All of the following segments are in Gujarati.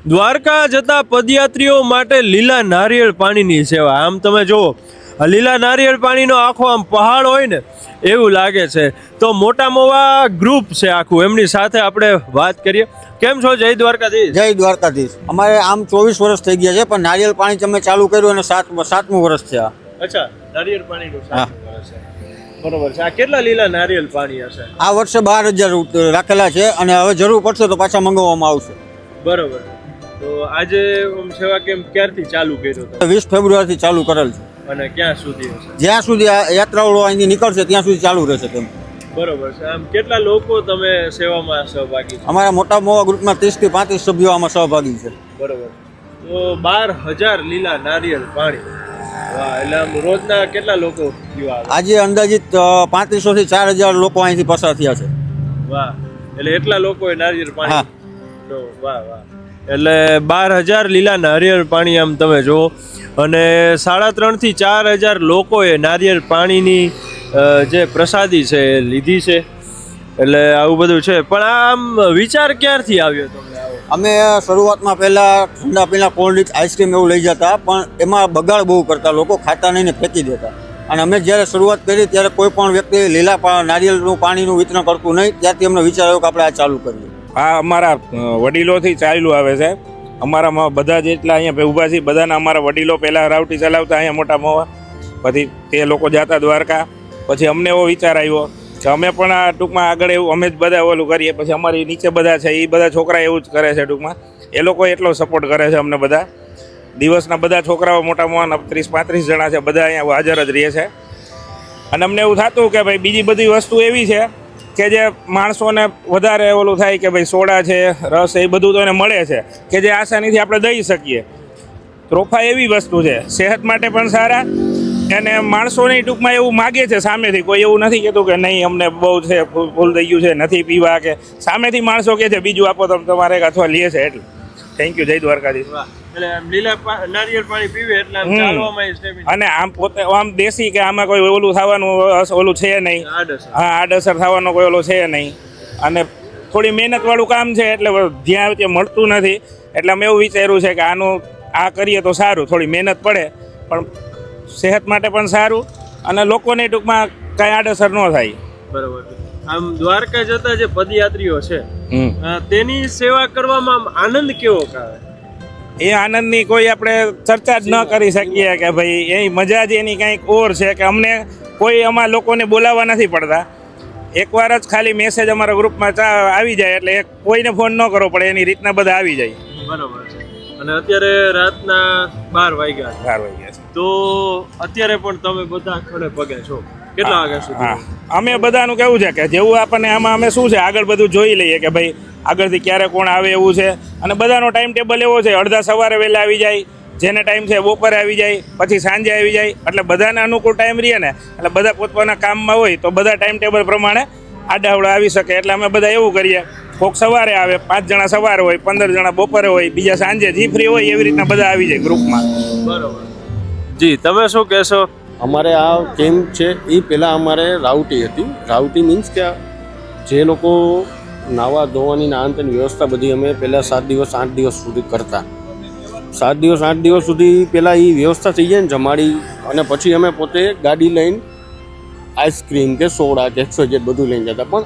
દ્વારકા જતા પદયાત્રીઓ માટે લીલા નારિયેળ પાણીની સેવા. આમ તમે જુઓ, લીલા નારિયેળ પાણીનો આખો આમ પહાડ હોય ને એવું લાગે છે. તો મોટા મોવા ગ્રુપ છે આખું, એમની સાથે આપણે વાત કરીએ. કેમ છો? જય દ્વારકાધીશ. જય દ્વારકાધીશ. અમારે આમ 24 વર્ષ થઈ ગયા છે, પણ નારિયેળ પાણી તમે ચાલુ કર્યું અને સાતમું વર્ષ છે આ. અચ્છા, નારિયેળ પાણીનું વર્ષ છે. બરોબર છે. આ કેટલા લીલા નારિયેળ પાણી હશે? આ વર્ષે 12,000 રાખેલા છે અને હવે જરૂર પડશે તો પાછા મંગાવવામાં આવશે. બરોબર. તો આજે સેવા કેમ્પ ક્યારથી ચાલુ કર્યો હતો? 20 ફેબ્રુઆરીથી ચાલુ કરેલ છે અને ક્યાં સુધી હશે? જ્યાં સુધી આ યાત્રાળુઓ અહીંથી નીકળશે ત્યાં સુધી ચાલુ રહેશે તેમ. બરોબર છે. આમ કેટલા લોકો તમે સેવામાં સહભાગી છો? અમારા મોટા મોવા ગ્રુપમાં 30 થી 35 સભ્યો આમાં સહભાગી છે. બરોબર. તો 12,000 લીલા નારિયેળ પાણી. વાહ! એટલે આમ રોજના કેટલા લોકો પીવા આવે? આજે અંદાજિત 3500 થી 4,000 લોકો અહીંથી પસાર થયા છે. વાહ! એટલે એટલા લોકોએ નારિયેળ પાણી. તો વાહ વાહ. એટલે 12,000 લીલા નારિયેળ પાણી આમ તમે જુઓ, અને 3.5 થી 4,000 લોકોએ નારિયેળ પાણીની જે પ્રસાદી છે એ લીધી છે. એટલે આવું બધું છે. પણ આમ વિચાર ક્યારથી આવ્યો તમને આવો? અમે શરૂઆતમાં પહેલાં ઠંડા પીણા, કોલ્ડ ડ્રિંક, આઈસ્ક્રીમ એવું લઈ જતા, પણ એમાં બગાડ બહુ કરતા લોકો, ખાતા નહીં ને ફેંકી દેતા. અને અમે જ્યારે શરૂઆત કરી ત્યારે કોઈ પણ વ્યક્તિ લીલા નારિયેળનું પાણીનું વિતરણ કરતું નહીં. ત્યારથી અમને વિચાર આવ્યો કે આપણે આ ચાલુ કરીએ. આ અમારા વડીલોથી ચાલ્યું આવે છે. અમારામાં બધા જેટલા અહીંયા ઊભા છે બધાના અમારા વડીલો પહેલાં રાવટી ચલાવતા અહીંયા મોટા મોવા, પછી તે લોકો જતા દ્વારકા. પછી અમને એવો વિચાર આવ્યો કે અમે પણ આ ટૂંકમાં આગળ એવું અમે જ બધા ઓલું કરીએ. પછી અમારી નીચે બધા છે એ બધા છોકરા એવું જ કરે છે. ટૂંકમાં એ લોકો એટલો સપોર્ટ કરે છે અમને બધા. દિવસના બધા છોકરાઓ મોટા મોટા 30-35 જણા છે, બધા અહીંયા હાજર જ રહે છે. અને અમને એવું થતું કે ભાઈ બીજી બધી વસ્તુ એવી છે કે જે માણસોને વધારે ઓલું થાય કે ભાઈ સોડા છે, રસ, એ બધું તો એને મળે છે કે જે આસાનીથી આપણે દઈ શકીએ. ત્રોફા એવી વસ્તુ છે, સેહત માટે પણ સારા, અને માણસોની ટૂંકમાં એવું માગે છે સામેથી. કોઈ એવું નથી કહેતું કે નહીં અમને બહુ છે, ફૂલ થઈ ગયું છે, નથી પીવા, કે સામેથી માણસો કહે છે બીજું આપો તમે તમારે, અથવા લે છે. એટલે થેન્ક યુ. જય દ્વારકાધીશ. એટલે લીલા નારિયેળ પાણી પીવે એટલે આમ ચાલવામાં સ્ટેમિના. અને આમ પોતે આમ દેશી કે આમાં કોઈ ઓલું થવાનું ઓલું છે નહીં. હા, આડઅસર થવાનો કોઈ ઓલું છે નહીં. અને થોડી મહેનતવાળું કામ છે એટલે જ્યાં ત્યાં મળતું નથી. એટલે અમે એવું વિચાર્યું છે કે આનું આ કરીએ તો સારું. થોડી મહેનત પડે પણ સેહત માટે પણ સારું, અને લોકોને ટૂંકમાં કાંઈ આડઅસર ન થાય. બરોબર. આમ દ્વારકા જતા જે પદયાત્રીઓ છે તેની સેવા કરવામાં આમ આનંદ કેવો આવે? એ આનંદની કોઈ આપણે ચર્ચા જ ન કરી શકીએ કે ભાઈ એ મજા જ એની કંઈક ઓર છે કે અમને કોઈ અમારા લોકોને બોલાવવા નથી પડતા. એકવાર જ ખાલી મેસેજ અમારા ગ્રુપમાં આવી જાય એટલે કોઈને ફોન ન કરવો પડે, એની રીતના બધા આવી જાય. બરોબર છે. અને અત્યારે રાતના 12 વાગ્યા છે. તો અત્યારે પણ તમે બધા ખડે પગે છો? કેટલા વાગ્યા સુધી? હા, અમે બધાનું કેવું છે કે જેવું આપણને આમાં અમે શું છે આગળ બધું જોઈ લઈએ કે ભાઈ આગળથી ક્યારે કોણ આવે એવું છે. અને બધાનો ટાઈમ ટેબલ એવો છે, અડધા સવારે વહેલા આવી જાય, જેને ટાઈમ છે બપોરે આવી જાય, પછી સાંજે આવી જાય. એટલે બધાને અનુકૂળ ટાઈમ રહે ને, એટલે બધા પોતપોતાના કામમાં હોય તો બધા ટાઈમ ટેબલ પ્રમાણે આડાવડા આવી શકે. એટલે અમે બધા એવું કરીએ, કોક સવારે આવે, 5 જણા સવારે હોય, 15 જણા બપોરે હોય, બીજા સાંજે જી ફ્રી હોય એવી રીતના બધા આવી જાય ગ્રુપમાં. બરોબર. જી, તમે શું કહેશો? અમારે આ કેમ્પ છે એ પહેલાં અમારે રાવટી હતી. રાવટી મીન્સ કે જે લોકો નાવા ધોવાની ના અંતની વ્યવસ્થા બધી અમે પહેલાં 7 દિવસ 8 દિવસ સુધી કરતા. 7 દિવસ 8 દિવસ સુધી પહેલાં એ વ્યવસ્થા થઈ જાય ને જમાડી, અને પછી અમે પોતે ગાડી લઈને આઈસ્ક્રીમ કે સોડા કે XYZ બધું લઈને જતા. પણ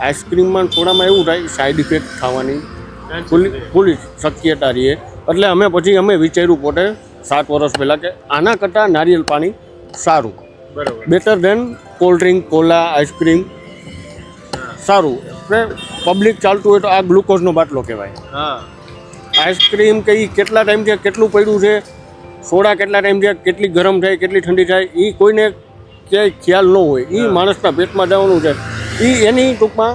આઈસ્ક્રીમમાં સોડામાં એવું થાય સાઈડ ઇફેક્ટ થવાની પૂરી શક્યતા રહીએ. એટલે અમે વિચાર્યું પોતે 7 વર્ષ પહેલાં કે આના કરતાં નારિયેળ પાણી સારું, બરોબર, better than cold drink, cola, ice cream સારું. એટલે પબ્લિક ચાલતું હોય તો આ ગ્લુકોઝનો બાટલો કહેવાય. હા, આઈસ્ક્રીમ કઈ કેટલા ટાઈમથી કેટલું પડ્યું છે, સોડા કેટલા ટાઈમથી કેટલી ગરમ થાય, કેટલી ઠંડી થાય, એ કોઈને ક્યાંય ખ્યાલ ન હોય. એ માણસના પેટમાં જવાનું છે. એની ટૂંકમાં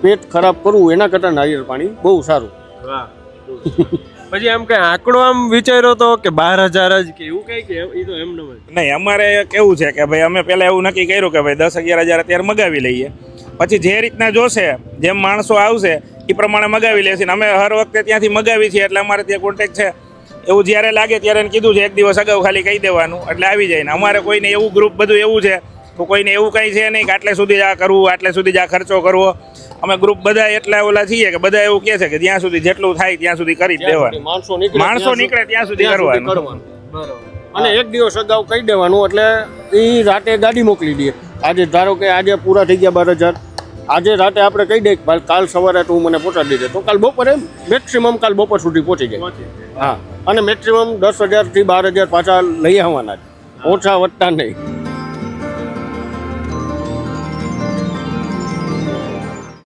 પેટ ખરાબ કરવું એના કરતાં નારિયેળ પાણી બહુ સારું. વાહ. પછી એમ કઈ આંકડો આમ વિચાર્યો તો કે 12,000 જ કે એવું કઈ કે એ તો એમને નહીં, અમારે કેવું છે કે ભાઈ અમે પહેલાં એવું નક્કી કર્યું કે ભાઈ 10-11 હજાર અત્યારે મગાવી લઈએ. પછી જે રીતના જોશે, જેમ માણસો આવશે એ પ્રમાણે મગાવી લેશે. અમે હર વખતે ત્યાંથી મગાવી છીએ એટલે અમારે ત્યાં કોન્ટેક્ટ છે. એવું જ્યારે લાગે ત્યારે એને કીધું છે, એક દિવસ અગાઉ ખાલી કહી દેવાનું એટલે આવી જાય. ને અમારે કોઈને એવું ગ્રુપ બધું એવું છે તો કોઈને એવું કંઈ છે નહીં કે આટલે સુધી જ આ કરવું, આટલે સુધી જ આ ખર્ચો કરવો. અમે ગ્રુપ બધા એટલા ઓલા છીએ કે બધા એવું કહે છે કે જ્યાં સુધી જેટલું થાય ત્યાં સુધી કરી જ દેવાનું. માણસો નીકળે ત્યાં સુધી કરવાનું. અને એક દિવસ અગાઉ કહી દેવાનું એટલે એ રાતે ગાડી મોકલી દે. આજે ધારો કે આજે પૂરા થઈ ગયા 12,000, આજે રાતે આપણે કહી દઈએ કે કાલ સવારે તું મને પહોંચાડી દે, તો કાલ બપોરે મેક્સિમમ કાલ બપોર સુધી પહોંચી જાય. હા, અને મેક્સિમમ 10,000 થી 12,000 પાછા લઈ આવવાના જ, ઓછા વધતા નહીં.